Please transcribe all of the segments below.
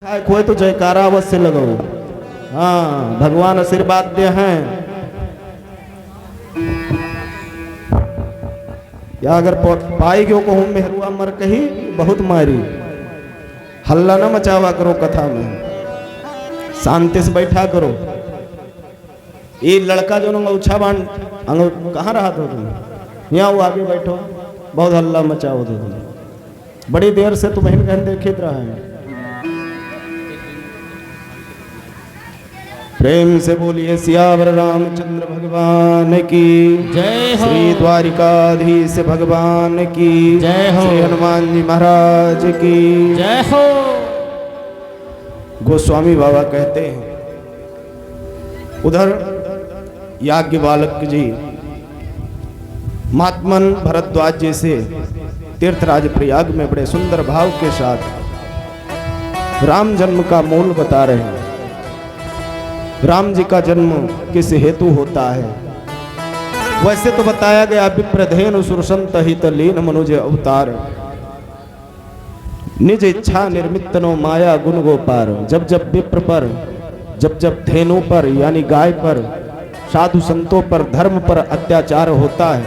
कोई तो जयकारा अवश्य लगाओ। हाँ, भगवान आशीर्वाद दे हैं। या अगर पाई गयो को हूँ मेहरुआ मर कही बहुत मारी, हल्ला न मचावा करो कथा में, शांति से बैठा करो। ये लड़का जो अंगूछा बांध कहाँ रहा था तुम? यहाँ वो आगे बैठो, बहुत हल्ला मचाओ तो तुम। बड़ी देर से तो बहन कहन देखे रहा है। प्रेम से बोलिए सियावर रामचंद्र भगवान की जय हो। श्री द्वारिकाधीश भगवान की जय हो। श्री हनुमान जी महाराज की जय हो। गोस्वामी बाबा कहते हैं, उधर याज्ञवल्क्य जी महात्मन भरद्वाज जी से तीर्थराज प्रयाग में बड़े सुंदर भाव के साथ राम जन्म का मूल बता रहे हैं। राम जी का जन्म किस हेतु होता है? वैसे तो बताया गया विप्रधेनु सुरसंत हित लीन मनुज अवतार, निज इच्छा निर्मितनो माया गुण गोपार। जब जब विप्र पर, जब जब धेनु पर यानी गाय पर, साधु संतों पर, धर्म पर अत्याचार होता है,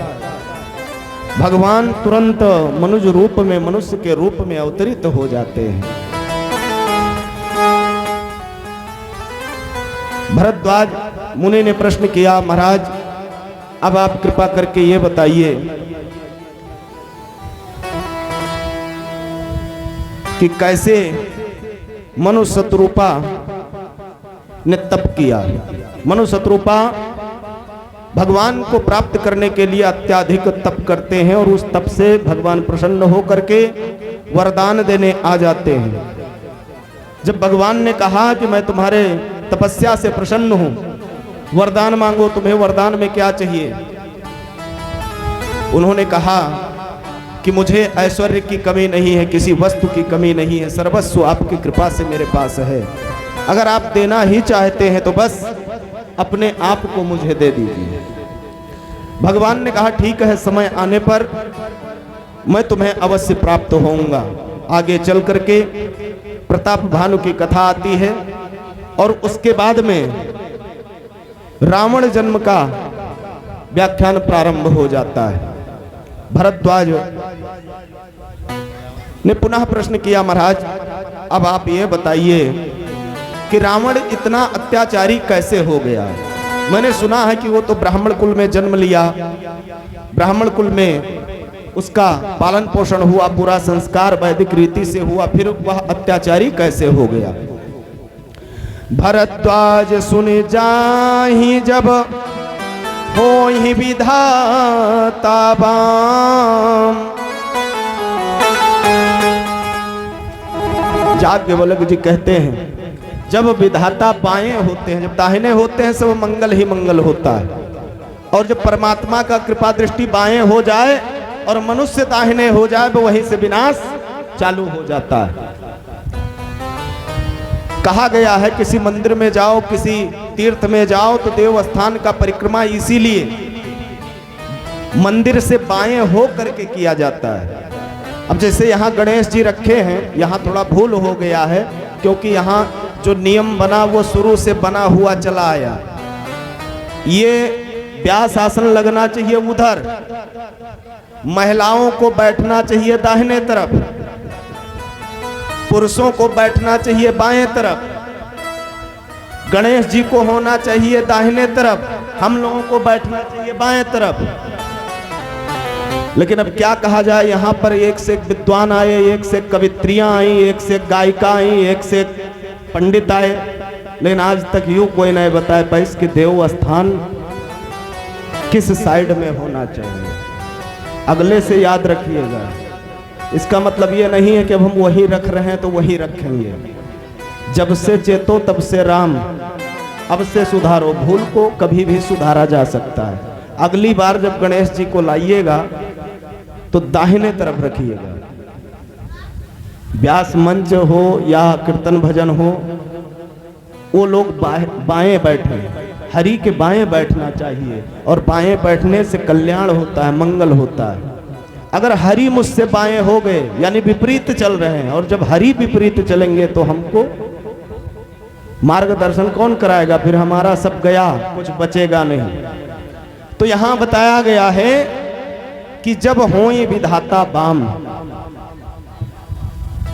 भगवान तुरंत मनुज रूप में, मनुष्य के रूप में अवतरित हो जाते हैं। भरद्वाज मुनि ने प्रश्न किया, महाराज अब आप कृपा करके ये बताइए कि कैसे मनु शत्रुपा ने तप किया। मनु शत्रुपा भगवान को प्राप्त करने के लिए अत्याधिक तप करते हैं और उस तप से भगवान प्रसन्न होकर के वरदान देने आ जाते हैं। जब भगवान ने कहा कि मैं तुम्हारे तपस्या से प्रसन्न हूं, वरदान मांगो, तुम्हें वरदान में क्या चाहिए? उन्होंने कहा कि मुझे ऐश्वर्य की कमी नहीं है, किसी वस्तु की कमी नहीं है, सर्वस्व आपकी कृपा से मेरे पास है। अगर आप देना ही चाहते हैं तो बस अपने आप को मुझे दे दीजिए। भगवान ने कहा ठीक है, समय आने पर मैं तुम्हें अवश्य प्राप्त होऊंगा। आगे चल करके प्रताप भानु की कथा आती है और उसके बाद में रावण जन्म का व्याख्यान प्रारंभ हो जाता है। भरद्वाज ने पुनः प्रश्न किया, महाराज अब आप ये बताइए कि रावण इतना अत्याचारी कैसे हो गया? मैंने सुना है कि वो तो ब्राह्मण कुल में जन्म लिया, ब्राह्मण कुल में उसका पालन पोषण हुआ, पूरा संस्कार वैदिक रीति से हुआ, फिर वह अत्याचारी कैसे हो गया? भरद्वाज सुन जाहि जब होहि विधाता बाम। याज्ञवल्क्य जी कहते हैं, जब विधाता बाएं होते हैं, जब दाहिने होते हैं, सब मंगल ही मंगल होता है। और जब परमात्मा का कृपा दृष्टि बाएं हो जाए और मनुष्य दाहिने हो जाए तो वहीं से विनाश चालू हो जाता है। कहा गया है किसी मंदिर में जाओ, किसी तीर्थ में जाओ तो देव स्थान का परिक्रमा इसीलिए मंदिर से बाएं हो करके किया जाता है। अब जैसे यहाँ गणेश जी रखे हैं, यहाँ थोड़ा भूल हो गया है क्योंकि यहाँ जो नियम बना वो शुरू से बना हुआ चला आया। ये व्यास आसन लगना चाहिए उधर, महिलाओं को बैठना चाहिए दाहिने तरफ, पुरुषों को बैठना चाहिए बाएं तरफ, गणेश जी को होना चाहिए दाहिने तरफ, हम लोगों को बैठना चाहिए बाएं तरफ। लेकिन अब क्या कहा जाए, यहाँ पर एक से एक विद्वान आए, एक से कवित्रियां आई, एक से गायिका आई, एक से पंडित आए, लेकिन आज तक यूं कोई नहीं बताया पाइस कि देव स्थान किस साइड में होना चाहिए। अगले से याद रखिएगा, इसका मतलब ये नहीं है कि अब हम वही रख रहे हैं तो वही रखेंगे। जब से चेतो तब से राम, अब से सुधारो। भूल को कभी भी सुधारा जा सकता है। अगली बार जब गणेश जी को लाइएगा तो दाहिने तरफ रखिएगा। व्यास मंच हो या कीर्तन भजन हो, वो लोग बाएं बैठे, हरि के बाएं बैठना चाहिए और बाएं बैठने से कल्याण होता है, मंगल होता है। अगर हरि मुझसे बाएं हो गए यानी विपरीत चल रहे हैं, और जब हरि विपरीत चलेंगे तो हमको मार्गदर्शन कौन कराएगा? फिर हमारा सब गया, कुछ बचेगा नहीं। तो यहां बताया गया है कि जब होई विधाता बाम,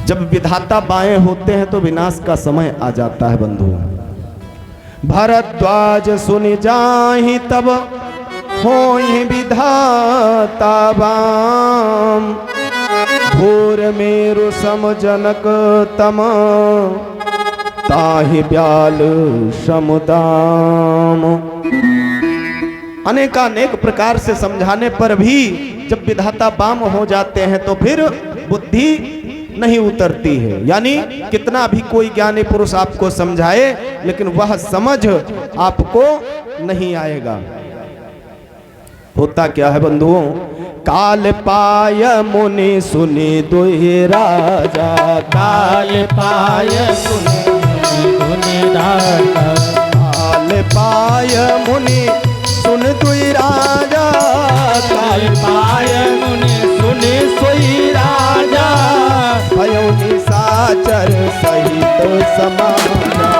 जब विधाता बाएं होते हैं तो विनाश का समय आ जाता है बंधुओं। भरद्वाज सुनि जाहि तब होई विधाता बाम, घोर मेरु सम जनक तम, ताहि ब्याल समुदाम। अनेकानेक प्रकार से समझाने पर भी जब विधाता बाम हो जाते हैं तो फिर बुद्धि नहीं उतरती है। यानी कितना भी कोई ज्ञानी पुरुष आपको समझाए लेकिन वह समझ आपको नहीं आएगा। होता क्या है बंधुओं? काल पाय मुनि सुनि दुहि राजा, काल पाय सुनि राजा, काल पाय मुनि सुन दुहि राजा, काल पाय मुनि सुनि सोई राजा, भयो निशाचर सहित समाजा,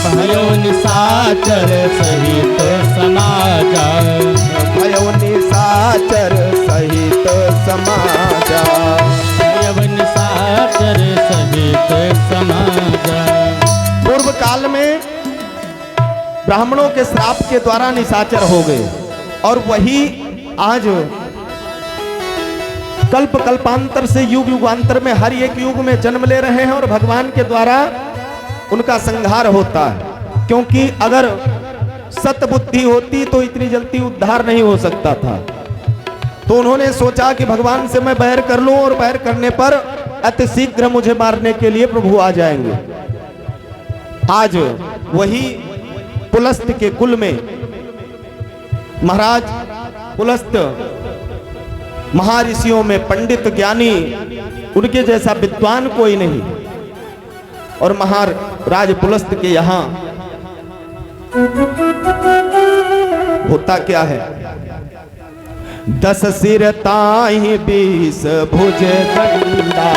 भयो निशाचर सहित समाजा, भयो निशाचर सहित समाजा, भयो निशाचर सहित समाजा। पूर्व काल में ब्राह्मणों के श्राप के द्वारा निशाचर हो गए, और वही आज कल्प कल्पांतर से युग युगांतर में हर एक युग में जन्म ले रहे हैं और भगवान के द्वारा उनका संहार होता है। क्योंकि अगर सत बुद्धि होती तो इतनी जल्दी उद्धार नहीं हो सकता था। तो उन्होंने सोचा कि भगवान से मैं बैर कर लूं, और बैर करने पर अति शीघ्र मुझे मारने के लिए प्रभु आ जाएंगे। आज वही पुलस्त के कुल में महाराज पुलस्त महर्षियों में पंडित ज्ञानी, उनके जैसा विद्वान कोई नहीं। और महाराज पुलस्त के यहां होता क्या है? 10 सिर ताहि 20 भुज दंडा,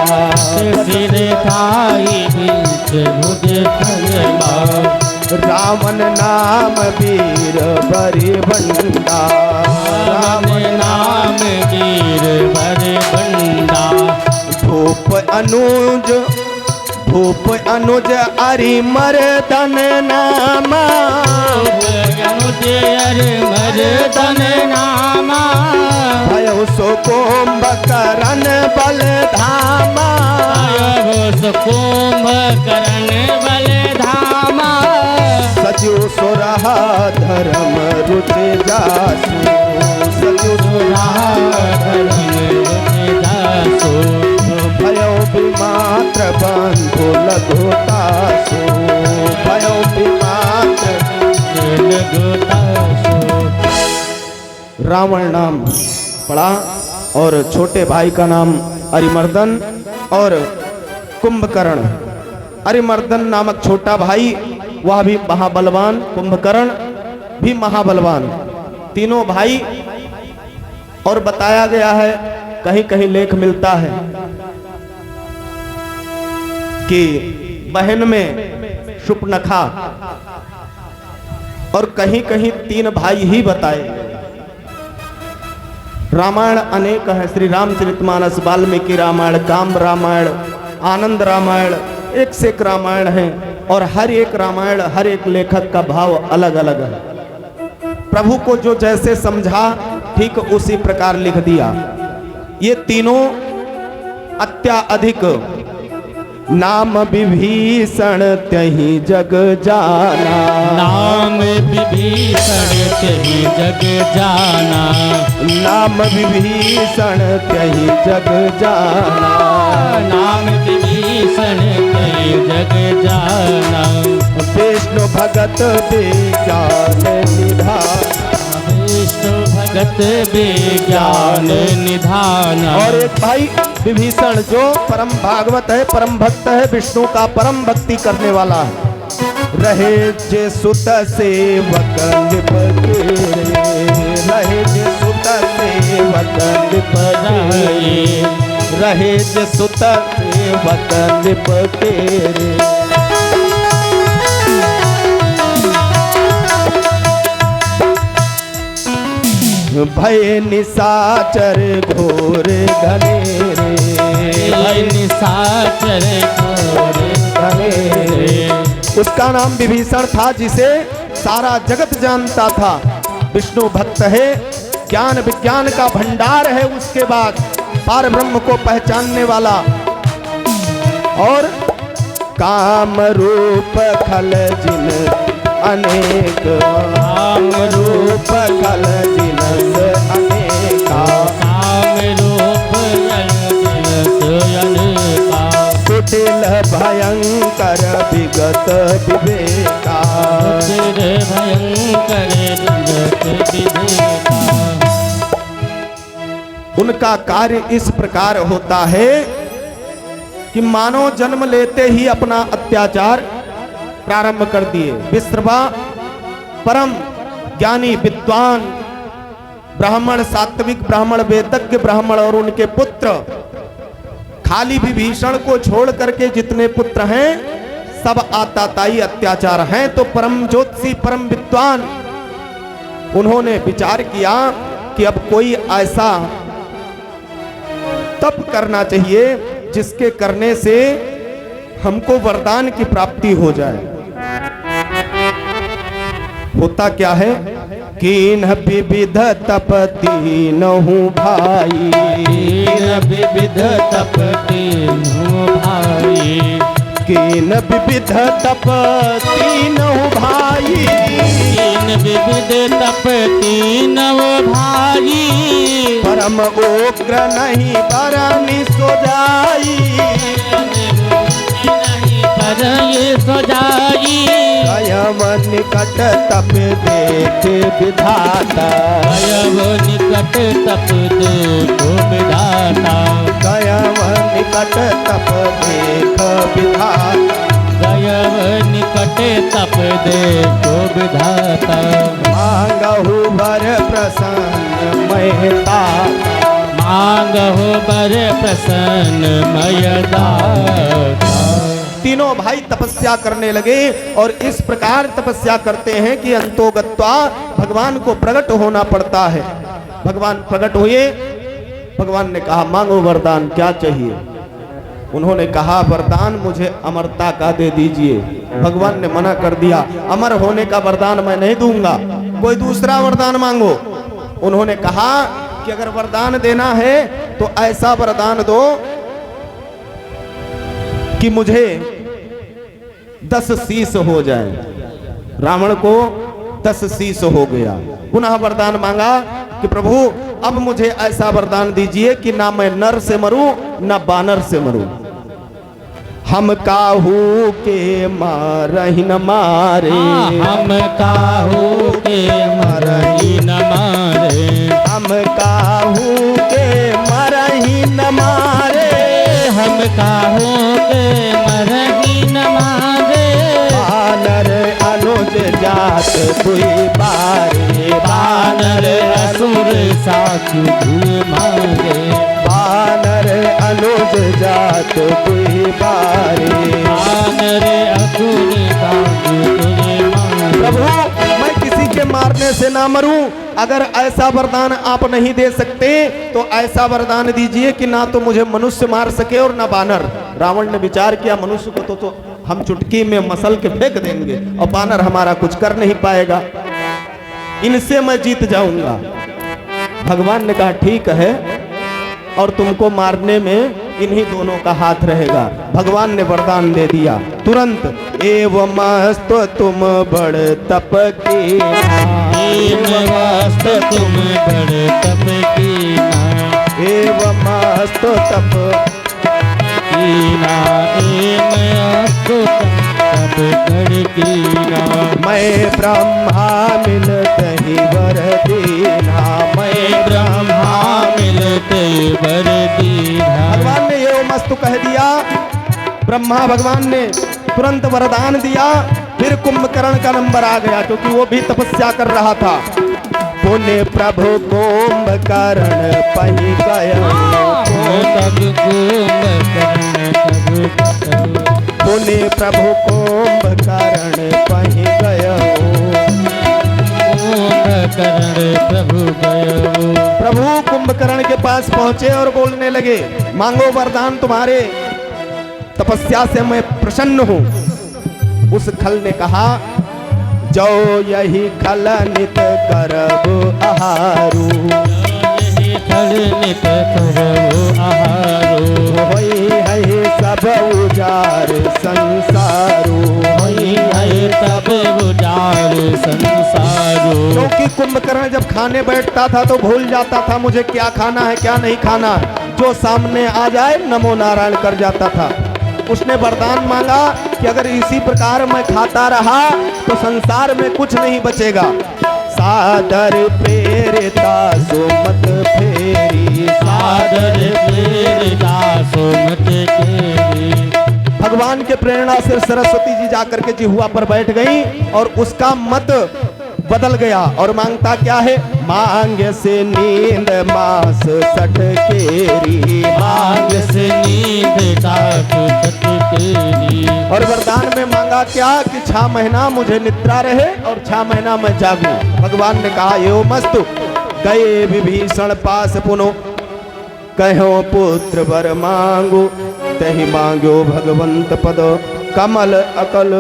10 सिर ताहि 20 भुज दंडा, रावण नाम वीर बरि बंडा, रावण नाम वीर बरि बंडा, भूप अनुज अरि मर्दन नामा, अनुज अरि मर्दन नामा, भयो सो कुंभकर्ण बल धामा, भयो सो कुंभकर्ण बल धामा, सजो सुरहा धर्म रुचि जासु, सजो सुरहा धर्म रुचि जासु, भयो विमात्र बंधु लघुतासु, भयो विमात्र लघुतासु। रावण नाम पड़ा और छोटे भाई का नाम अरिमर्दन और कुंभकर्ण। अरिमर्दन नामक छोटा भाई वह भी महाबलवान, कुंभकर्ण भी महाबलवान, तीनों भाई। और बताया गया है, कहीं कहीं लेख मिलता है कि बहन में शुपनखा, और कहीं कहीं 3 भाई ही बताए। रामायण अनेक है, श्री रामचरितमानस, वाल्मीकि रामायण, काम रामायण, आनंद रामायण, एक से एक रामायण है। और हर एक रामायण, हर एक लेखक का भाव अलग अलग है। प्रभु को जो जैसे समझा ठीक उसी प्रकार लिख दिया। ये तीनों अत्याधिक नाम विभीषण त्यहि जग जाना, नाम विभीषण त्यहि जग जाना, नाम विभीषण त्यहि जग जाना, नाम विभीषण त्यहि जग जाना, विष्णु भगत विज्ञान निधान, विष्णु भगत विज्ञान निधान। और एक भाई विभीषण जो परम भागवत है, परम भक्त है, विष्णु का परम भक्ति करने वाला है। रहे जे सुत सेवक निपकेरे, रहे जे सुत सेवक निपटे, रहे जे सुत सेवक निपटे रे। भय निशाचर घोर घनेरे, भय निशाचर घोर घनेरे। उसका नाम विभीषण था, जिसे सारा जगत जानता था। विष्णु भक्त है, ज्ञान विज्ञान का भंडार है, उसके बाद पार ब्रह्म को पहचानने वाला, और काम रूप खल जिन अनेक, काम रूप खल जिनस अनेका, काम रूप जिनस अनेका। कुटिल भयंकर विगत विवेका, कुटिल भयंकर विगत विवेका। उनका कार्य इस प्रकार होता है कि मानव जन्म लेते ही अपना अत्याचार प्रारंभ कर दिए। विश्रवा परम ज्ञानी विद्वान ब्राह्मण, सात्विक ब्राह्मण, वेदज्ञ ब्राह्मण और उनके पुत्र, खाली विभीषण को छोड़ करके जितने पुत्र हैं सब आताताई अत्याचार हैं। तो परम ज्योतिषी परम विद्वान उन्होंने विचार किया कि अब कोई ऐसा तप करना चाहिए जिसके करने से हमको वरदान की प्राप्ति हो जाए। होता क्या है, कीन विविध तप तीनहु भाई, कीन विविध तप तीनहु भाई, कीन विविध तप तीनहु भाई, कीन विविध तप तीनहु भाई। परम उग्र नहीं बरनी सो जाई, ये सजाई। गयम निकट तप देख विधाता, गयम निकट तप देखो विधाता, गयम निकट तप देख विधाता, गयम निकट तप देखो विधाता। मांगहु वर प्रसन्न महता, मांगहु वर प्रसन्न मयदाता। तीनों भाई तपस्या करने लगे और इस प्रकार तपस्या करते हैं कि अंतोगत्वा भगवान को प्रकट होना पड़ता है। भगवान प्रकट हुए, भगवान ने कहा मांगो वरदान, क्या चाहिए? उन्होंने कहा वरदान मुझे अमरता का दे दीजिए। भगवान ने मना कर दिया, अमर होने का वरदान मैं नहीं दूंगा, कोई दूसरा वरदान मांगो। उन्होंने कहा कि अगर वरदान देना है तो ऐसा वरदान दो कि मुझे 10 शीश हो जाए। रावण को 10 शीश हो गया। पुनः वरदान मांगा कि प्रभु अब मुझे ऐसा वरदान दीजिए कि ना मैं नर से मरूं ना बानर से मरूं। हम काहू के मारही न मारे, हम काहू के मरही न मारे, हम काहू के मरही न मारे, हम काहू के मरही न मारे। बानर अनुज जात दुई बारे, बानर असुर सासु मारे, बानर अनुज जात दुई बारे। बानर असुर सासु मारे। प्रभु मैं किसी के मारने से ना मरूं, अगर ऐसा वरदान आप नहीं दे सकते तो ऐसा वरदान दीजिए कि ना तो मुझे मनुष्य मार सके और ना बानर। रावण ने विचार किया मनुष्य को तो हम चुटकी में मसल के फेंक देंगे और बानर हमारा कुछ कर नहीं पाएगा, इनसे मैं जीत जाऊंगा। भगवान ने कहा ठीक है, और तुमको मारने में इन्हीं दोनों का हाथ रहेगा। भगवान ने वरदान दे दिया तुरंत, एवं मस्त तुम बड़ तप की, मस्त तुम बड़ तप कीना, एवं मस्त तप कीना, मस्त तप बड़ कीना। मैं ब्रह्मा मिलते ही वर दीना, मैं ब्रह्मा मिलते वर दीना। भगवान ने ये मस्त कह दिया। ब्रह्मा भगवान ने तुरंत वरदान दिया। फिर कुंभकर्ण का नंबर आ गया, क्योंकि वो भी तपस्या कर रहा था। पुण्य प्रभु कुंभकर्ण पही गयो तब कुंभकर्ण तब पुण्य प्रभु कुंभकर्ण पही गयो कुंभकर्ण प्रभु गयो। प्रभु कुंभकर्ण के पास पहुंचे और बोलने लगे, मांगो वरदान, तुम्हारे तपस्या से मैं प्रसन्न हूं। उस खल ने कहा, जो यही खल नित करब आहारू नित करबो आहारो होई है सब उजार संसारू होई है तब उजार संसारो। क्योंकि कुंभकर्ण जब खाने बैठता था तो भूल जाता था मुझे क्या खाना है क्या नहीं खाना, जो सामने आ जाए नमो नारायण कर जाता था। उसने वरदान मांगा कि अगर इसी प्रकार मैं खाता रहा तो संसार में कुछ नहीं बचेगा। सादर प्रेरिता सुमत फेरी सादर प्रेरिता सुमत केरी। भगवान के प्रेरणा से सरस्वती जी जाकर के जिहुआ पर बैठ गई और उसका मत बदल गया और मांगता क्या है, मांग से नींद मास सठ केरी मांग से नींद काट सट केरी। और वरदान में मांगा क्या कि 6 महीना मुझे निद्रा रहे और 6 महीना मैं जागूं। भगवान ने कहा, यो मस्तु गए विभीषण पास पुनो कहो पुत्र वर मांगो तहि मांगो भगवंत पद कमल अकल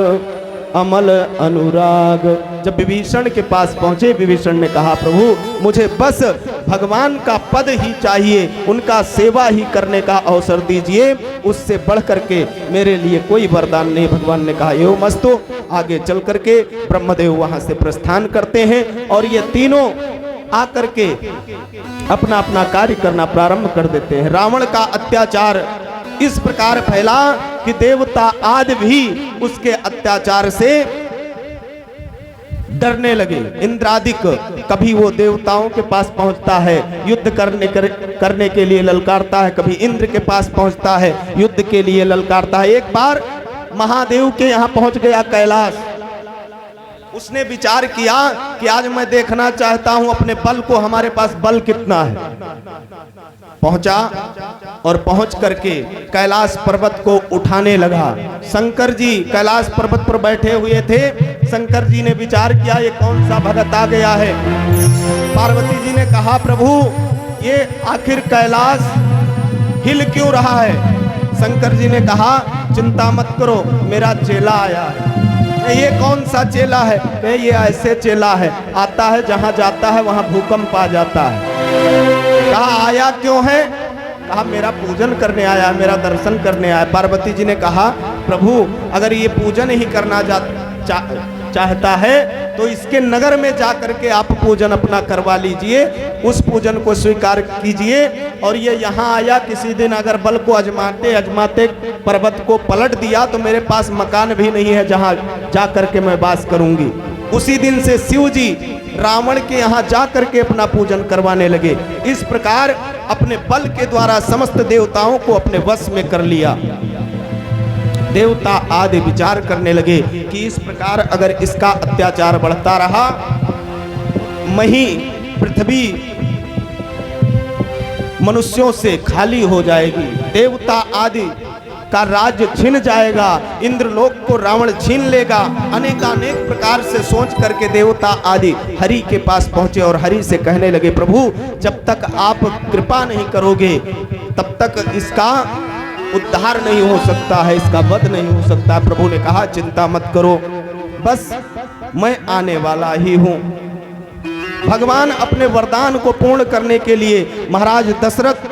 अमल अनुराग। जब विभीषण के पास पहुंचे, विभीषण ने कहा, प्रभु मुझे बस भगवान का पद ही चाहिए, उनका सेवा ही करने का अवसर दीजिए, उससे बढ़ करके मेरे लिए कोई वरदान नहीं। भगवान ने कहा, यो मस्तु। आगे चल करके ब्रह्मदेव वहां से प्रस्थान करते हैं और ये तीनों आकर के अपना अपना कार्य करना प्रारंभ कर देते हैं। रावण का अत्याचार इस प्रकार फैला कि देवता आदि भी उसके अत्याचार से डरने लगे। इंद्रादिक कभी वो देवताओं के पास पहुंचता है, युद्ध करने के लिए ललकारता है, कभी इंद्र के पास पहुंचता है, युद्ध के लिए ललकारता है। एक बार महादेव के यहाँ पहुंच गया कैलाश। उसने विचार किया कि आज मैं देखना चाहता हूं अपने बल को, हमारे पास बल कितना है। पहुंचा और पहुंच करके कैलाश पर्वत को उठाने लगा। शंकर जी कैलाश पर्वत पर बैठे हुए थे। शंकर जी ने विचार किया, ये कौन सा भगत आ गया है। पार्वती जी ने कहा, प्रभु ये आखिर कैलाश हिल क्यों रहा है। शंकर जी ने कहा, चिंता मत करो, मेरा चेला आया है। ये कौन सा चेला है। कहे ये ऐसे चेला है, आता है जहां जाता है वहां भूकंप आ जाता है। कहा आया क्यों है। कहा मेरा पूजन करने आया, मेरा दर्शन करने आया। पार्वती जी ने कहा, प्रभु अगर ये पूजन ही करना चाहता है तो इसके नगर में जा करके आप पूजन अपना करवा लीजिए, उस पूजन को स्वीकार कीजिए। और ये यहाँ आया, किसी दिन अगर बल को अजमाते अजमाते पर्वत को पलट दिया तो मेरे पास मकान भी नहीं है जहाँ जा करके मैं वास करूंगी। उसी दिन से शिव जी रावण के यहाँ जा करके अपना पूजन करवाने लगे। इस प्रकार अपने बल के द्वारा समस्त देवताओं को अपने वश में कर लिया। देवता आदि विचार करने लगे कि इस प्रकार अगर इसका अत्याचार बढ़ता रहा, मही पृथ्वी मनुष्यों से खाली हो जाएगी, देवता आदि का राज्य छिन जाएगा, इंद्रलोक को रावण छीन लेगा। अनेकानेक प्रकार से सोच करके देवता आदि हरि के पास पहुंचे और हरि से कहने लगे, प्रभु जब तक आप कृपा नहीं करोगे तब तक इसका उद्धार नहीं हो सकता है, इसका वध नहीं हो सकता। प्रभु ने कहा, चिंता मत करो, बस मैं आने वाला ही हूं। भगवान अपने वरदान को पूर्ण करने के लिए महाराज दशरथ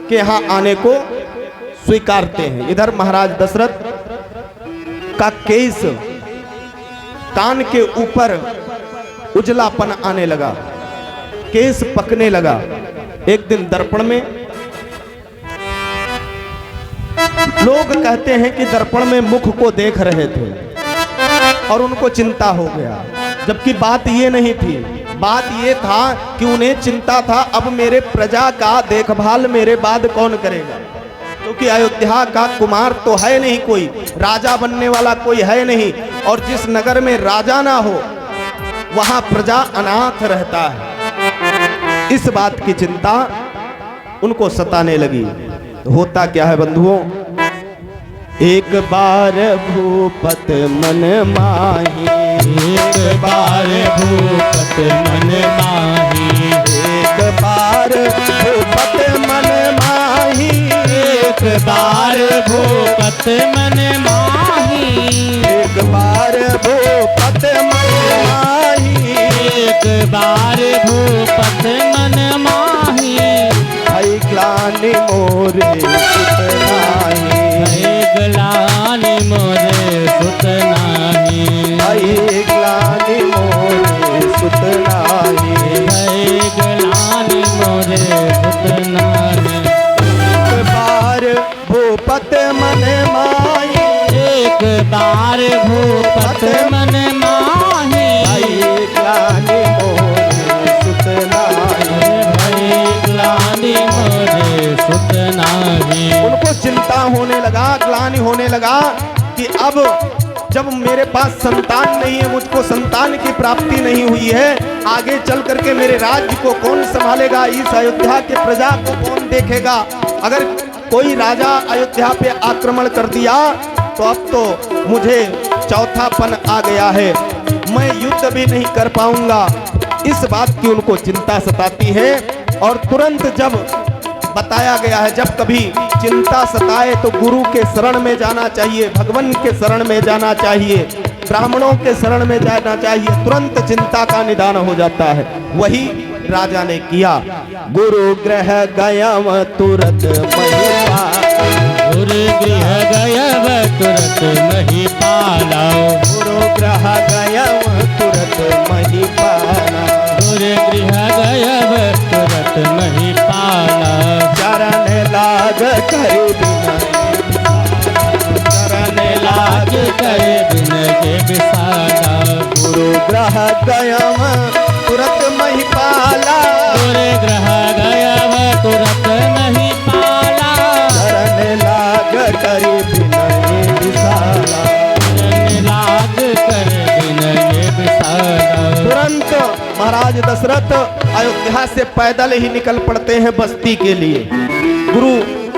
के यहाँ आने को स्वीकारते हैं। इधर महाराज दशरथ का केस कान के ऊपर उजलापन आने लगा, केस पकने लगा। एक दिन दर्पण में लोग कहते हैं कि दर्पण में मुख को देख रहे थे और उनको चिंता हो गया, जबकि बात ये नहीं थी। बात ये था कि उन्हें चिंता था अब मेरे प्रजा का देखभाल मेरे बाद कौन करेगा, क्योंकि अयोध्या का कुमार तो है नहीं, कोई राजा बनने वाला कोई है नहीं। और जिस नगर में राजा ना हो वहां प्रजा अनाथ रहता है। इस बात की चिंता उनको सताने लगी। तो होता क्या है बंधुओं, एक बार भूपत मन माही, एक बार भूपत मन माही, एक बार भूपत मन माही, एक बार भूपत मन माही, एक बार भूपत मन माही, एक बार भूपत मन माही, भई ग्लानि मोरे सुत नाही, भय ग्लानि मोरे सुत नाही, भई ग्लानि मोरे सुत नाही, भय ग्लानि मोरे सुत नाही। एक बार भूपत मन माही, एक बार भूपत मन माही, भई ग्लानि मोरे सुत नाही। भय ग्लानि मोरे सुत नाही। उनको चिंता होने लगा, ग्लानि होने लगा कि अब जब मेरे पास संतान नहीं है, मुझको संतान की प्राप्ति नहीं हुई है, आगे चल करके मेरे राज्य को कौन संभालेगा, इस अयोध्या के प्रजा को कौन देखेगा। अगर कोई राजा अयोध्या पे आक्रमण कर दिया तो अब तो मुझे चौथापन आ गया है, मैं युद्ध भी नहीं कर पाऊंगा। इस बात की उनको चिंता सताती है। और तुरंत जब बताया गया है, जब कभी चिंता सताए तो गुरु के शरण में जाना चाहिए, भगवान के शरण में जाना चाहिए, ब्राह्मणों के शरण में जाना चाहिए, तुरंत चिंता का निदान हो जाता है। वही राजा ने किया। गुरु ग्रह गयम तुरत महिपा, गुरु गृह गयव तुरत महिपाला, गुरु ग्रह गयम तुरत महिपाला, गुरु गृह गयव तुरत महिपाला, चरण लाग कर बिना, चरण लाग कर बिन के विसाला, गुरु ग्रह गयम तुरत महिपाला, गुरु ग्रह गयव तुरत महिपाला, चरण लाग कर बिनय विशाला। चरण लाग कर बिन के विसाला। तुरंत महाराज दशरथ अयोध्या से पैदल ही निकल पड़ते हैं बस्ती के लिए। गुरु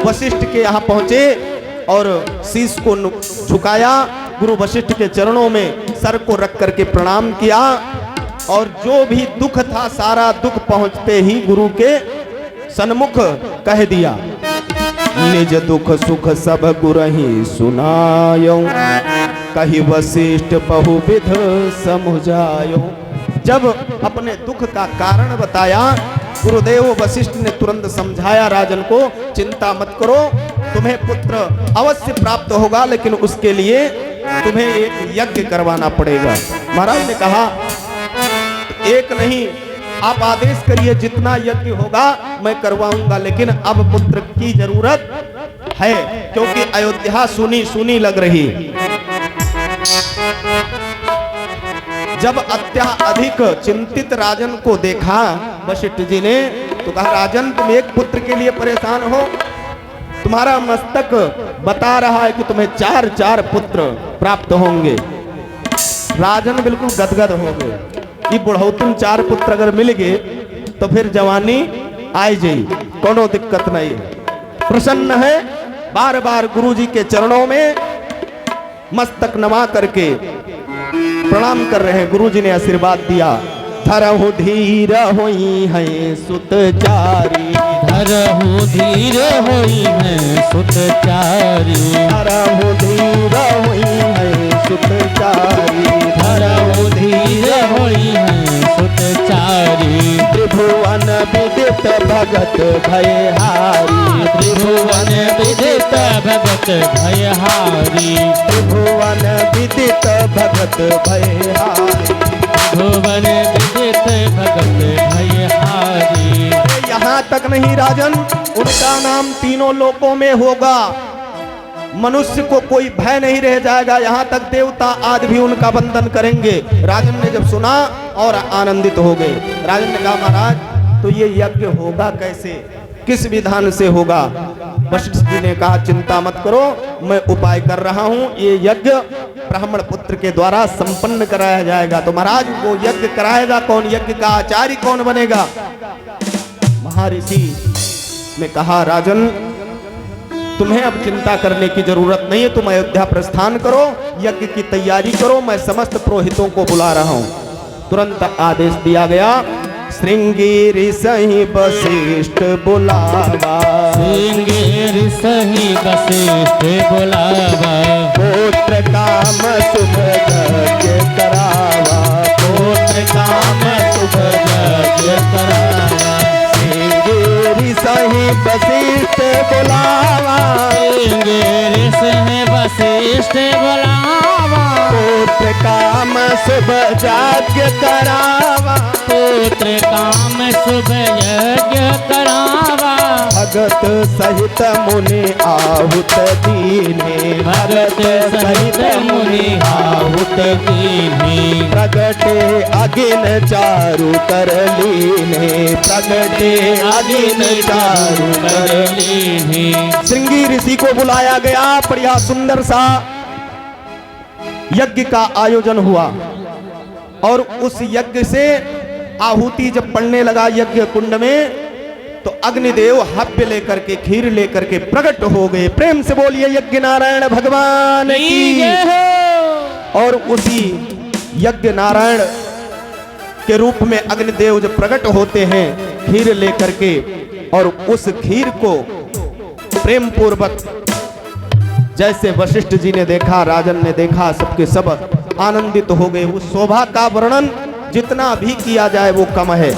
वशिष्ठ के यहाँ पहुंचे और शीश को झुकाया, गुरु वशिष्ठ के चरणों में सर को रख करके प्रणाम किया और जो भी दुख था सारा दुख पहुंचते ही गुरु के सन्मुख कह दिया। निज दुख सुख सब गुरहि सुनायो, कही वशिष्ठ बहुविध समुझायो। जब अपने दुख का कारण बताया, गुरुदेव वशिष्ठ ने तुरंत समझाया राजन को, चिंता मत करो, तुम्हें पुत्र अवश्य प्राप्त होगा, लेकिन उसके लिए तुम्हें एक यज्ञ करवाना पड़ेगा। महाराज ने कहा एक नहीं, आप आदेश करिए, जितना यज्ञ होगा मैं करवाऊंगा, लेकिन अब पुत्र की जरूरत है, क्योंकि अयोध्या सुनी सुनी लग रही। जब अत्यधिक चिंतित राजन को देखा वशिष्ठ जी ने, तो कहा राजन तुम एक पुत्र के लिए परेशान हो, तुम्हारा मस्तक बता रहा है कि तुम्हें 4 पुत्र प्राप्त होंगे। राजन बिल्कुल गदगद हो गए कि बुढ़ौतुन 4 पुत्र अगर मिल गए तो फिर जवानी आई जाई, कोनो दिक्कत नहीं। प्रसन्न है, बार बार गुरु जी के चरणों में मस्तक नमा करके प्रणाम कर रहे हैं। गुरु जी ने आशीर्वाद दिया। धरहु धीर होई है सुत चारी, धरहु धीर होई है सुत चारी, धरहु धीर होई है सुत चारी, धरहु धीर होई है सुत चारी। त्रिभुवन विदित भगत भयहारी, त्रिभुवन विदित भगत भयहारी, त्रिभुवन विदित भगत भयहारी, त्रिभुवन विदित भगत भयहारी। यहाँ तक नहीं राजन, उनका नाम तीनों लोकों में होगा, मनुष्य को कोई भय नहीं रह जाएगा, यहाँ तक देवता आदि भी उनका वंदन करेंगे। राजन ने जब सुना और आनंदित हो गए। राजन ने कहा महाराज तो ये यज्ञ होगा कैसे? किस विधान से होगा? वशिष्ठ जी ने कहा चिंता मत करो, मैं उपाय कर रहा हूं, ये यज्ञ ब्राह्मण पुत्र के द्वारा संपन्न कराया जाएगा। तो महाराज वो यज्ञ कराएगा कौन? यज्ञ का आचार्य कौन बनेगा? महर्षि ने कहा राजन तुम्हें अब चिंता करने की जरूरत नहीं है, तुम अयोध्या प्रस्थान करो, यज्ञ की तैयारी करो, मैं समस्त पुरोहितों को बुला रहा हूं। तुरंत आदेश दिया गया, श्रृंगेरी सही वशिष्ठ बुलावा, श्रृंगेरी सही वशिष्ठ बुलावा, पुत्र काम शुभ यज्ञ करावा, पुत्र काम शुभ यज्ञ करावा, श्रृंगेरी सही वशिष्ठ बुलावा, श्रृंगेरी सही वशिष्ठ बुलावा, पुत्र काम शुभ यज्ञ करावा, पुत्र काम शुभ यज्ञ करावा, भगत सहित मुनि आहुत दीने, भगत सहित मुनि आहुत दीने, प्रगटे अगिन चारु कर लीने, प्रगटे अगिन चारु कर लीने। श्रृंगी ऋषि को बुलाया गया, बढ़िया सुंदर सा यज्ञ का आयोजन हुआ और उस यज्ञ से आहुति जब पड़ने लगा यज्ञ कुंड में, तो अग्निदेव हव्य लेकर के, खीर लेकर के प्रकट हो गए। प्रेम से बोलिए यज्ञ नारायण भगवान की। और उसी यज्ञ नारायण के रूप में अग्निदेव जब प्रकट होते हैं खीर लेकर के, और उस खीर को प्रेम पूर्वक जैसे वशिष्ठ जी ने देखा, राजन ने देखा, सबके सब आनंदित हो गए। उस शोभा का वर्णन जितना भी किया जाए वो कम है।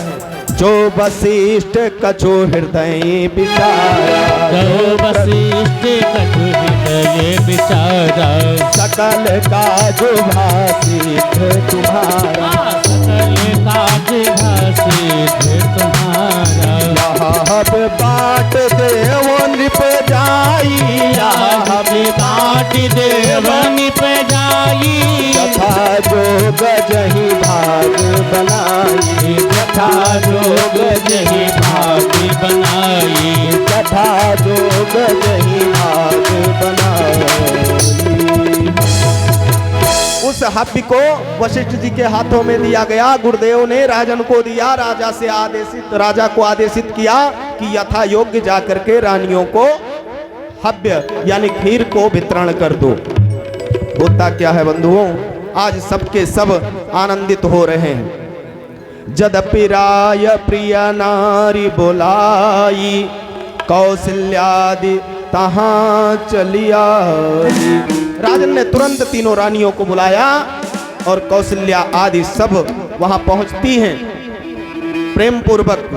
जो वशिष्ठ कछु हृदय विचारा, जो वशिष्ठ कछु हृदय विचारा, सकल काज भाषित तुम्हारा, सकल काज भाषित तुम्हारा, अब बाट देव नृप जाई, बाट देव निप जाई, तथा जोग जही भाग बनाई, तथा जोग जही भाग बनाई, तथा जोग जही भाग बनाई। उस हव्य को वशिष्ठ जी के हाथों में दिया गया। गुरुदेव ने राजन को दिया, राजा को आदेशित किया कि यथा योग्य जाकर के रानियों को हव्य यानी खीर को वितरण कर दो। होता क्या है बंधुओं, आज सबके सब आनंदित हो रहे हैं। जदपि राय प्रिय नारी बोलाई, कौशल्यादि तहां चलिया। राजन ने तुरंत तीनों रानियों को बुलाया और कौशल्या आदि सब वहां पहुंचती हैं। प्रेम पूर्वक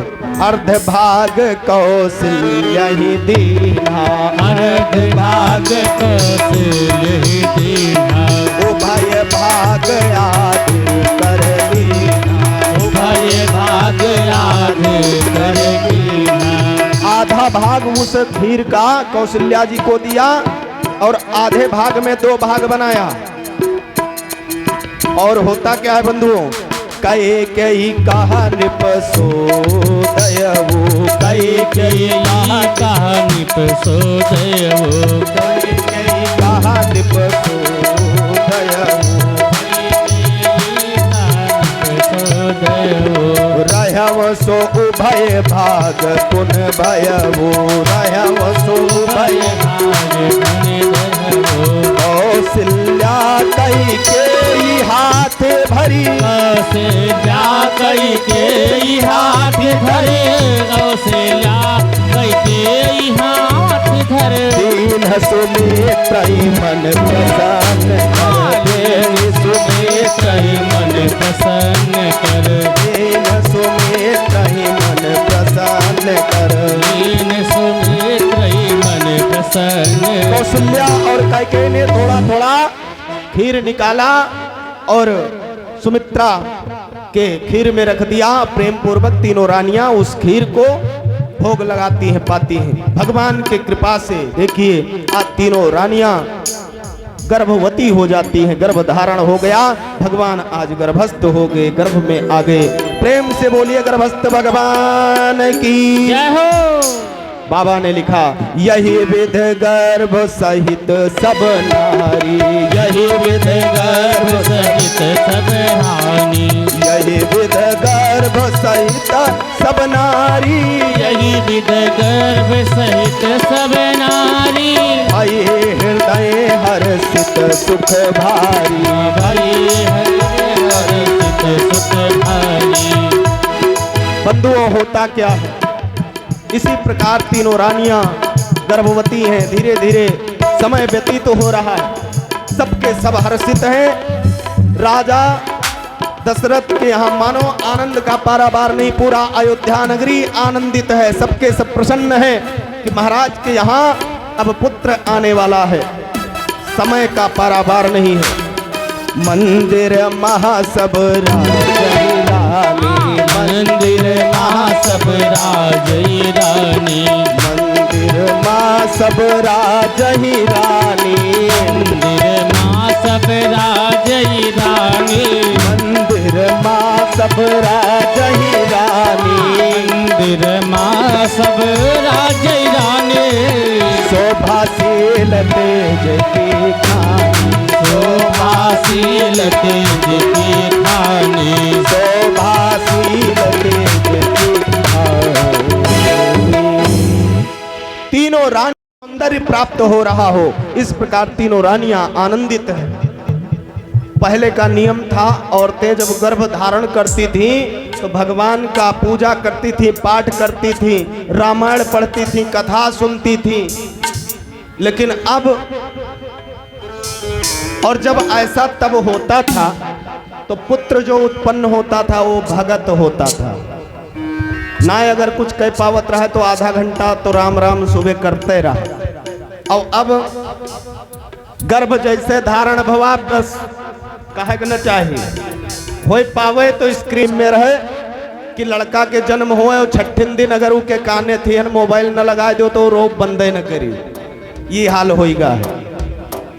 अर्ध भाग कौशल्या ही दीना, अर्ध भाग कौशल्या ही दीना, उभय भाग आदि कर लीना, उभय भाग आदि कर लीना। आधा भाग उस खीर का कौशल्या जी को दिया और आधे भाग में 2 भाग बनाया। और होता क्या है बंधुओं, कई कई कहा नृप सोदयवो, कई कई कहा नृप सोदयवो, कई कई कहा नृप सोदयवो, रहव सो उभय भाग पुन भयवो, रहव सो उभय कौशल्या कई के हाथ भरी, कौशल्या कई के हाथ धरे, कौशल्या कई के हाथ धरे। दीन सुमित्र मन प्रसन्न कर, सुमित्र मन प्रसन्न कर, दीन सुमित्र मन प्रसन्न कर, दीन सुमित्र मन प्रसन्न। कौशल्या और कैकेयी ने थोड़ा थोड़ा खीर निकाला और सुमित्रा के खीर में रख दिया। प्रेम पूर्वक तीनों रानियां उस खीर को भोग लगाती हैं, पाती हैं। भगवान के कृपा से देखिए आज तीनों रानियां गर्भवती हो जाती हैं, गर्भ धारण हो गया। भगवान आज गर्भस्थ हो गए, गर्भ में आ गए। प्रेम से बोलिए गर्भस्थ भगवान की जय हो। बाबा ने लिखा, यही विध गर्भ सहित सब नारी, यही विध गर्भ सहित सब हानि, यही विध गर्भ सहित सब नारी, यही विध गर्भ सहित सब नारी, भई हृदय हर्षित सुख भारी, भई हर्षित सुख भारी। बंधुओं, होता क्या है, इसी प्रकार तीनों रानियां गर्भवती हैं। धीरे धीरे समय व्यतीत हो रहा है, सबके सब हर्षित हैं। राजा दशरथ के यहाँ मानो आनंद का पारावार नहीं, पूरा अयोध्या नगरी आनंदित है। सबके सब प्रसन्न है कि महाराज के यहाँ अब पुत्र आने वाला है। समय का पारावार नहीं है। मंदिर महासब रानी, मंदिर महासब राजई रानी, मंदिर महासब राजई रानी, मंदिर महासब राजई रानी, मंदिर महासब राजई रानी, मंदिर महासब राजई रानी, शोभाशील तेज की खानी, शोभाशील तेज की खानी, शोभाशील तेज की खानी। तीनों रानी सौंदर्य प्राप्त हो रहा हो, इस प्रकार तीनों रानियां आनंदित हैं। पहले का नियम था, औरतें जब गर्भ धारण करती थी तो भगवान का पूजा करती थी, पाठ करती थी, रामायण पढ़ती थी, कथा सुनती थी। लेकिन अब, और जब ऐसा तब होता था तो पुत्र जो उत्पन्न होता था वो भगत होता था। ना अगर कुछ कह पावत रहा तो आधा घंटा तो राम राम सुबह करते रहा। और अब गर्भ जैसे धारण भवा, बस कहे न चाहिए हो पावे तो स्क्रीन में रहे कि लड़का के जन्म हुए और छठिन दिन अगर उके काने थे मोबाइल न लगा दो तो रोप बंदे न करी, ये हाल होएगा।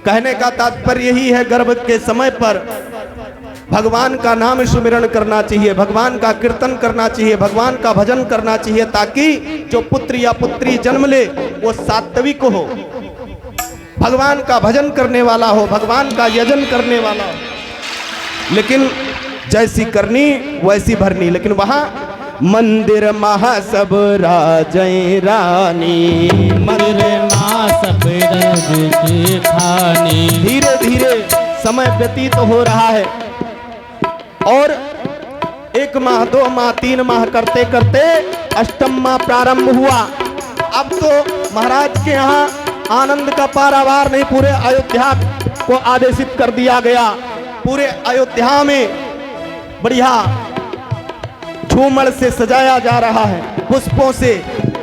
कहने का तात्पर्य यही है, गर्भ के समय पर भगवान का नाम सुमिरन करना चाहिए, भगवान का कीर्तन करना चाहिए, भगवान का भजन करना चाहिए, ताकि जो पुत्र या पुत्री जन्म ले वो सात्विक हो, भगवान का भजन करने वाला हो, भगवान का यजन करने वाला हो। लेकिन जैसी करनी वैसी भरनी। लेकिन वहां मंदिर महासब राजई रानी, मंदिर महासब राजई खानी। धीरे धीरे समय व्यतीत हो रहा है और 1 माह 2 माह 3 माह करते करते अष्टम माह प्रारंभ हुआ। अब तो महाराज के यहाँ आनंद का पारावार नहीं, पूरे अयोध्या को आदेशित कर दिया गया। पूरे अयोध्या में बढ़िया झूमर से सजाया जा रहा है, पुष्पों से,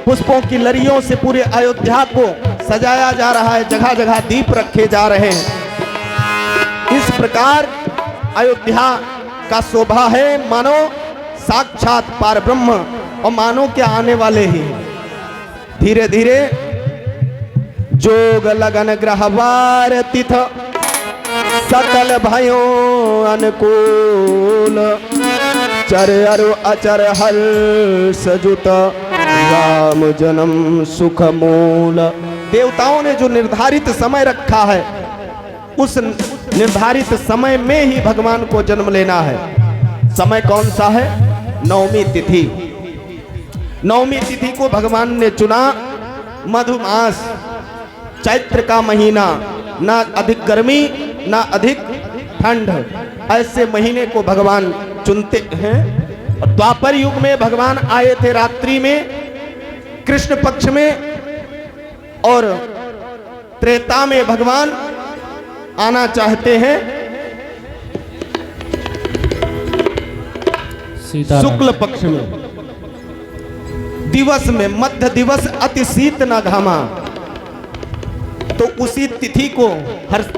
पुष्पों की लड़ियों से पूरे अयोध्या को सजाया जा रहा है, जगह जगह दीप रखे जा रहे हैं। इस प्रकार अयोध्या का शोभा है, मानो साक्षात पारब्रह्म और मानो के आने वाले ही। धीरे धीरे जोग लगन ग्रहवार तिथ सकल भयों अनुकूल, चर अरु अचर हर्ष जुत राम जन्म सुख मूल। देवताओं ने जो निर्धारित समय रखा है, उस निर्धारित समय में ही भगवान को जन्म लेना है। समय कौन सा है? नवमी तिथि। नवमी तिथि को भगवान ने चुना। मधुमास, चैत्र का महीना, ना अधिक गर्मी ना अधिक ठंड, ऐसे महीने को भगवान चुनते हैं। और द्वापर युग में भगवान आए थे रात्रि में, कृष्ण पक्ष में, और त्रेता में भगवान आना चाहते हैं शुक्ल पक्ष में, दिवस में, मध्य दिवस अति शीत न घामा। तो उसी तिथि को हर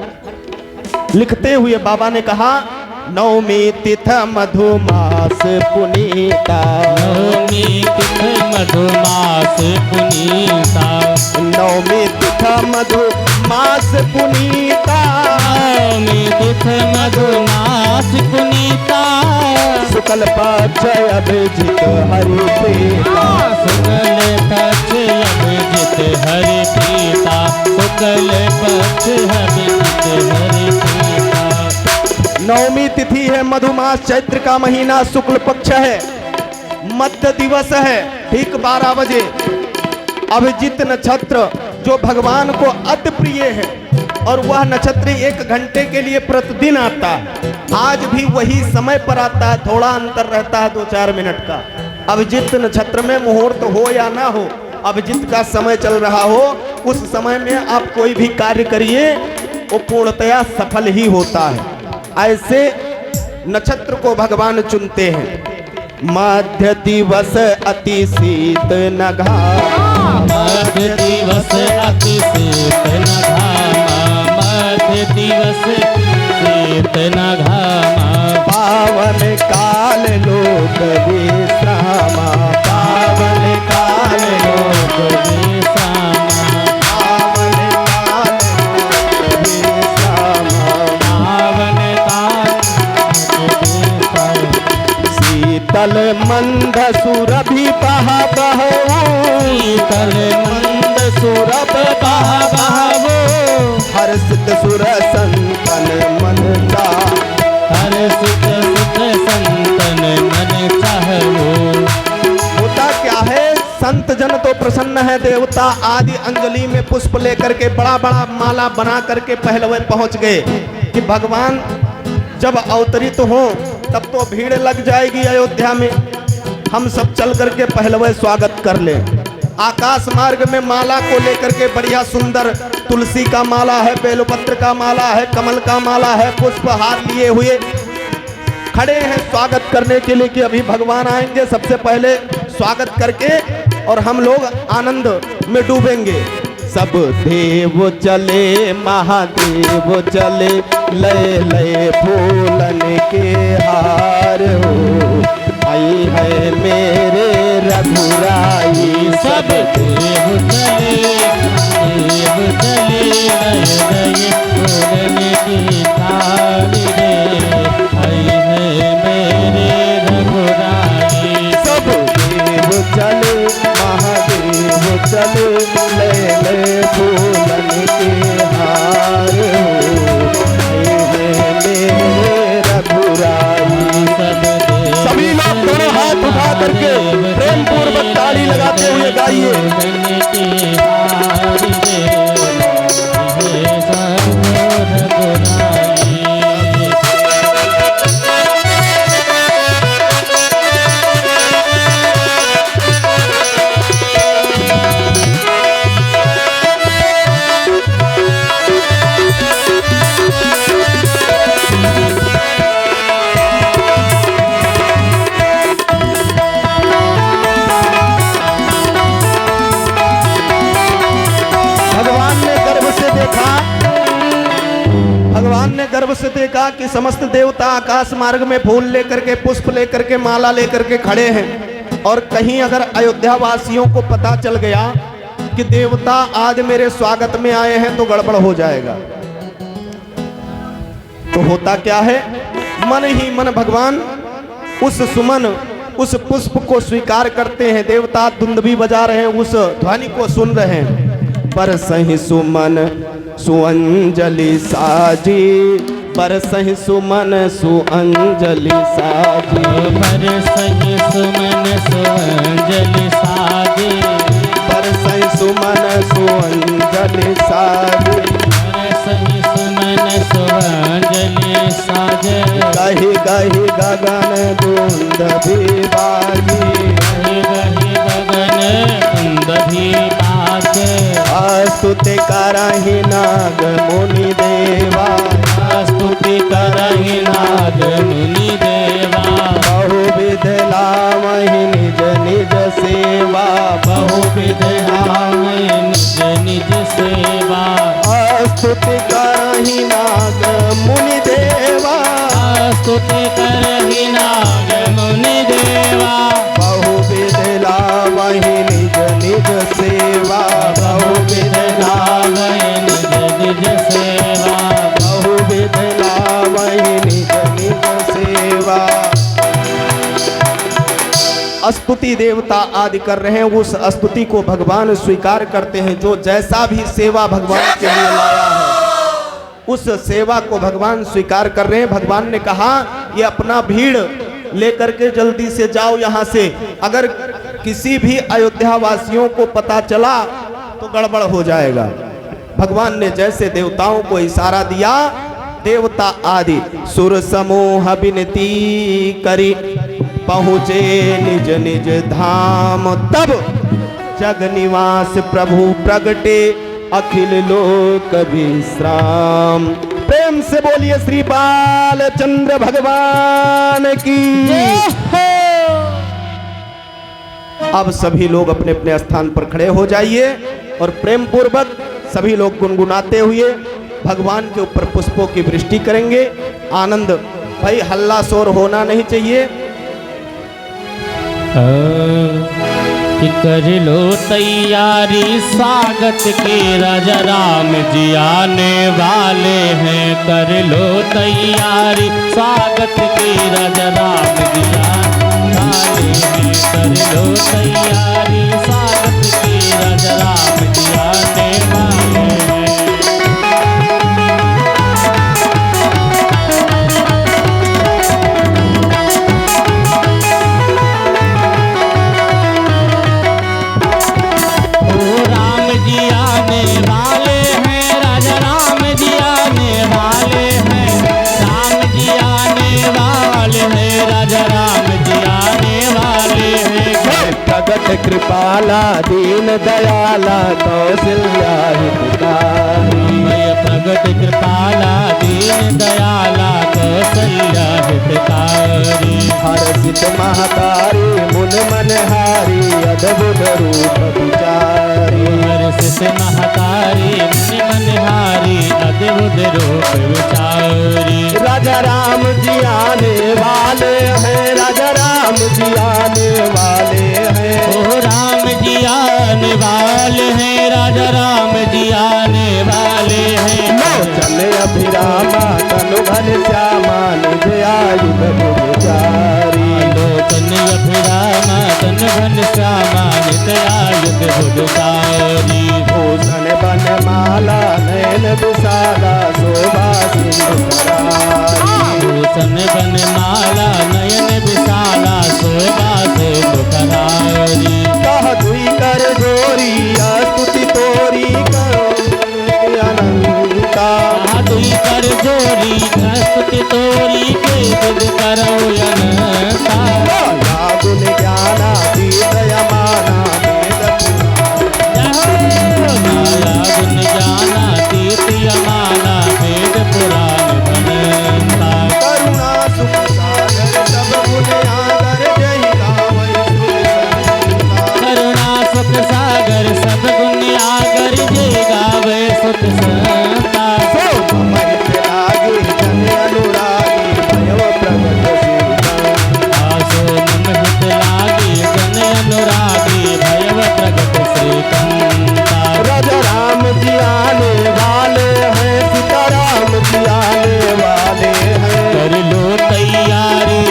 लिखते हुए बाबा ने कहा, नवमी तिथ मधुमास पुनीता, नवमी तिथ मधुमास पुनीता, नवमी तिथ मधुमास पुनीता, नवमी तिथ मधुमास पुनीता, शुक्ल पक्ष अभिजित हरि प्रीता, शुक्ल पक्ष हरि प्रीता, शुक्ल पक्ष अभिजित हरि प्रीता। नवमी तिथि है, मधुमास चैत्र का महीना, शुक्ल पक्ष है, मध्य दिवस है, ठीक 12 बजे। अभिजित नक्षत्र जो भगवान को अति प्रिय है, और वह नक्षत्र 1 घंटे के लिए प्रतिदिन आता है। आज भी वही समय पर आता है, थोड़ा अंतर रहता है 2-4 मिनट का। अभिजित नक्षत्र में मुहूर्त हो या ना हो, अभिजित का समय चल रहा हो, उस समय में आप कोई भी कार्य करिए वो पूर्णतया सफल ही होता है। ऐसे नक्षत्र को भगवान चुनते हैं। मध्य दिवस अति शीत न घामा, मध्य दिवस अति शीत न घामा, मध्य दिवस शीत न घामा। पावन काल लोक विश्रामा, पावन काल लोक विश्रामा, पावन काल लोक विश्रामा। पावन काल विश्रामा। शीतल मंद सुरभि बह बहू, शीतल मंद सुरभ बह बहवो, हर्षित सुर संतन मन चा। हर्षित सुत संतन मन चाहवो। होता क्या है, संत जन तो प्रसन्न है, देवता आदि अंजलि में पुष्प लेकर के बड़ा बड़ा माला बना करके पहलवे पहुंच गए कि भगवान जब अवतरित हो तब तो भीड़ लग जाएगी अयोध्या में, हम सब चल करके पहलवे स्वागत कर ले। आकाश मार्ग में माला को लेकर के बढ़िया सुंदर तुलसी का माला है, बेलपत्र का माला है, कमल का माला है, पुष्पहार लिए हुए खड़े हैं स्वागत करने के लिए कि अभी भगवान आएंगे, सबसे पहले स्वागत करके और हम लोग आनंद में डूबेंगे। सब देव चले महादेव चले, लय लय फूलन के हार हो, आई है मेरे रघुराई। सब देव चले, देव चले, लय लय फूलन की थाली रे, आई है मेरे रघुराई। सब देव चले महादेव चले, लय लय फूलन के हार हो, आई है मेरे रघुराई। सभी लोग दोनों हाथ उठा करके प्रेम पूर्वक ताली लगाते हुए गाइए। भगवान ने गर्व से देखा कि समस्त देवता आकाश मार्ग में फूल लेकर के, पुष्प लेकर के, माला लेकर के खड़े हैं, और कहीं अगर अयोध्या वासियों को पता चल गया कि देवता आज मेरे स्वागत में आए हैं तो गड़बड़ हो जाएगा। तो होता क्या है, मन ही मन भगवान उस सुमन, उस पुष्प को स्वीकार करते हैं। देवता दुंदुभी बजा रहे हैं, उस ध्वनि को सुन रहे हैं। पर सही सुमन सुअंजलि साजी, पर सही सुमन सुअंजलि साजी, पर सही सुमन सुअंजलि साजी, पर सही सुमन सुअंजलि साजी, पर सही सुमन सुअंजलि साजे। कही कही गगन दुंदुभी बाजी, कही कही गगन दुंदुभी बाजे। स्तुति करहि नाग मुनि देवा, स्तुति करहि नाग मुनि देवा। बहुविध लामहि निज निज सेवा, बहुविध नामहि निज निज सेवा। स्तुति करहि नाग मुनि देवा, स्तुति करहि नाग मुनि देवा। बहुविध लामहि निज निज सेवा, बहुविध लामहि निज निज सेवा। बहुविध लामहि निज निज सेवा। स्तुति देवता आदि कर रहे हैं, उस स्तुति को भगवान स्वीकार करते हैं। जो जैसा भी सेवा भगवान के लिए लाया है उस सेवा को भगवान स्वीकार कर रहे हैं। भगवान ने कहा ये अपना भीड़ लेकर के जल्दी से जाओ यहाँ से, अगर किसी भी अयोध्या वासियों को पता चला तो गड़बड़ हो जाएगा। भगवान ने जैसे देवताओं को इशारा दिया, देवता आदि सुर समूह विनती करी पहुँचे निज निज धाम। तब जग निवास प्रभु प्रगटे अखिल लोक विश्राम। प्रेम से बोलिए श्री बालचंद्र भगवान की। अब सभी लोग अपने अपने स्थान पर खड़े हो जाइए और प्रेम पूर्वक सभी लोग गुनगुनाते हुए भगवान के ऊपर पुष्पों की वृष्टि करेंगे। आनंद भाई, हल्ला शोर होना नहीं चाहिए। कि कर लो तैयारी स्वागत के राजा राम जी आने वाले हैं। कर लो तैयारी स्वागत के राजा राम जी आने वाले हैं। कर लो तैयारी स्वागत के राजा राम जी आने वाले हैं। प्रगट कृपाला दीन दयाला कौशल्या हितकारी। प्रगट कृपाला दीन दयाला कौशल्या हितकारी। हर्षित महतारी मुन मनहारी अद्भुत रूप विचारी। हर्षित महतारी मुन मनहारी अद्भुत रूप विचारी। राजा राम जी आने वाले हैं, राजा राम जी आने वाले हैं। ओ राम जी आने वाले हैं, राजा राम जी आने वाले हैं। लोचन अभिरामा तनु घन श्यामा निज आयुध भुजारी। लोचन अभिरामा तनु घन श्यामा निज आयुध भुजारी। भूषण बनमाला नयन विशाला शोभा सिंधुरारी। भूषण बनमाला नयन विशाला शोभा सिंधुरारी। कह दुई कर जोरी स्तुति तोरी करो अनंता। कह दुई कर जोरी स्तुति तोरी के विद करो अनंता। माया गुण ज्ञाना तीत यमाना वेद पुराण। माया गुण ज्ञाना तीत यमाना वेद पुराण बनता। करुणा सुख सागर सब गुण आगर जय गावै सुख। करुणा सुख सागर सब गुण आगर जय गावे सुख संता। अमृत लागे जन अनुरागी भयव प्रगट श्री। आसो नमहित लागे जन अनुरागी भयव प्रगट श्रीकंता। राजा राम जी आने वाले हैं, सीताराम जी आने वाले हैं। कर लो तैयारी,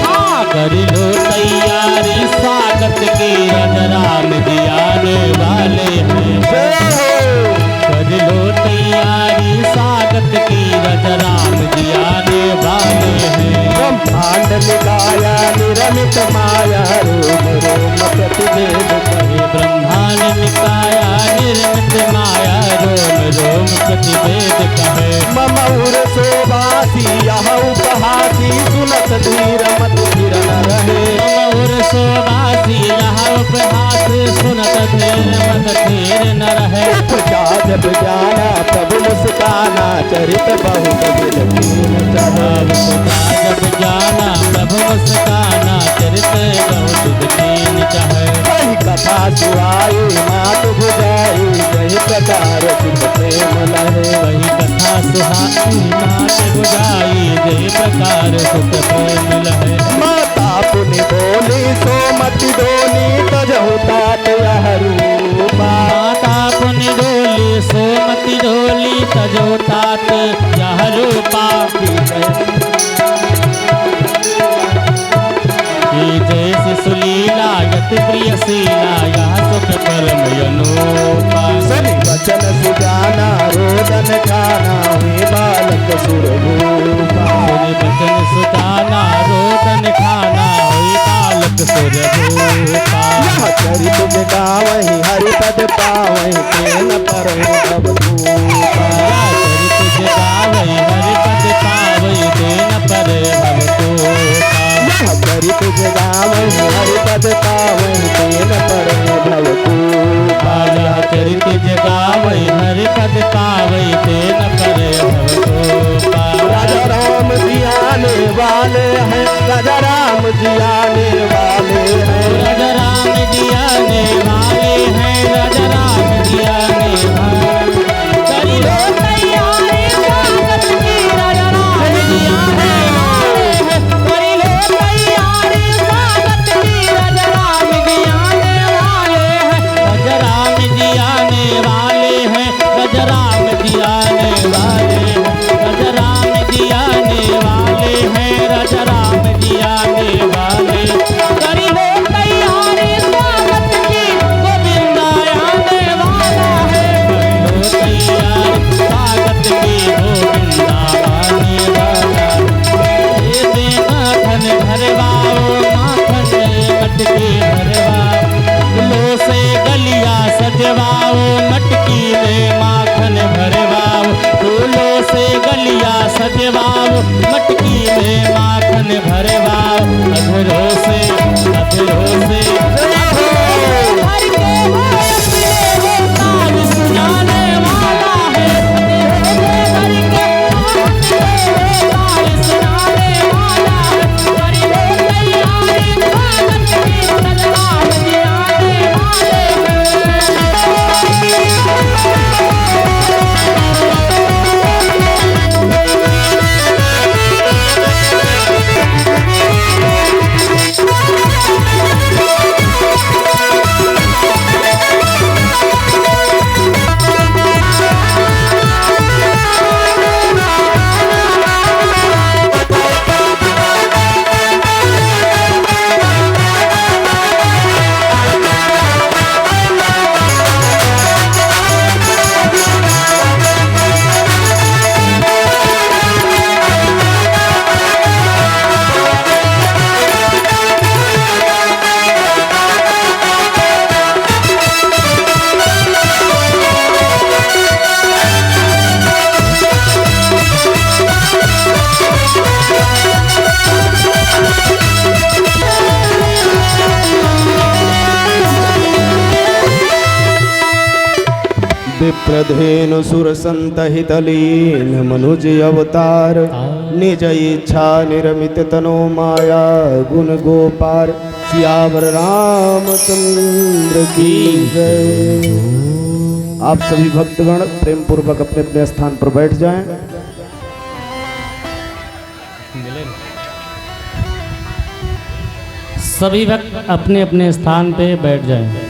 हाँ कर लो तैयारी स्वागत की राजा राम जी आने वाले हैं। कर लो तैयारी स्वागत की राजा राम जी आने वाले हैं। ब्रह्मांड निकाया निरमित माया रोम रोम प्रतिवेद कहे। ब्रह्मांड निकाया निर्मित माया रोम रोम प्रतिवेद कहे। मम उर शोभासी यह उपहासी सुनत धीर मत धीर न रहे। मम उर शोभासी यह उपहास सुनत धीर मत धीर न रहे। उपजा जब जाना प्रभु मुस्काना चरित बहुत विलक्षण चढ़ा। जब जाना प्रभु मुस्काना चरित बहुत दीन चाहे। वही कथा सुहाई मात बुझाई जय प्रकार सुख प्रेम लहे। वही कथा सुहाई मात बुझाई जय प्रकार सुख प्रेम लहे। माता पुनि बोली सोमति डोली तजहु तात यह रूपा। माता पुनि डोली सोमति डोली तजो तात यह रूपा। की जैसी सुली असुर भूपा। सुनि बचन सुजाना रोदन खाना होई बालक सुर भूपा। यह चरित जे गावहि हरि पद पावहि तेन परम भव भूपा। चरित जे गावै हरि पद पावै तेन पर भव भूपा। यह चरित जे गावहि हरि पद पावहि तेन परम भव भूपा। यह चरित जे गावै हरि पद पावै तेन पर भव भूपा। राजा राम जी आने वाले हैं, राजा राम जी आने वाले हैं। राजा राम जी आने वाले हैं, राजा राम जी आने वाले। करी लो तैयारी स्वागत की, राजा राम जी आने वाले हैं। करी लो तैयारी स्वागत की, राजा राम जी आने वाले हैं। राजा राम जी आने वाले हैं, राजा राम जी आने वाले हैं। राजा राम जी आने वाले हैं, राजा राम जी आने वाले। करी लो तैयारी स्वागत की, गोविंदा आने वाला है। करी लो तैयारी स्वागत की, गोविंदा आने वाला है। ये माखन भरवाओ, माखन मटकी भरवाओ। फूलों से गलिया सजवाओ, मटकी में माखन भरवाओ। फूलों से गलिया सजवाओ, मटकी में माखन भरवाओ। अधरों से भर के हो अपने हो ताज सुनाने वाला है। भर के हो अपने हो ताज सुनाने वाला है। करी लो तैयारी स्वागत की, राजा राम जी आने वाले विप्रधेनु सुर संतहित लीन मनुज अवतार। निज इच्छा निर्मित तनो माया गुण गोपार। सियावर रामचंद्र की जय। आप सभी भक्तगण प्रेम पूर्वक अपने अपने स्थान पर बैठ जाएं। सभी भक्त अपने अपने स्थान पे बैठ जाएं।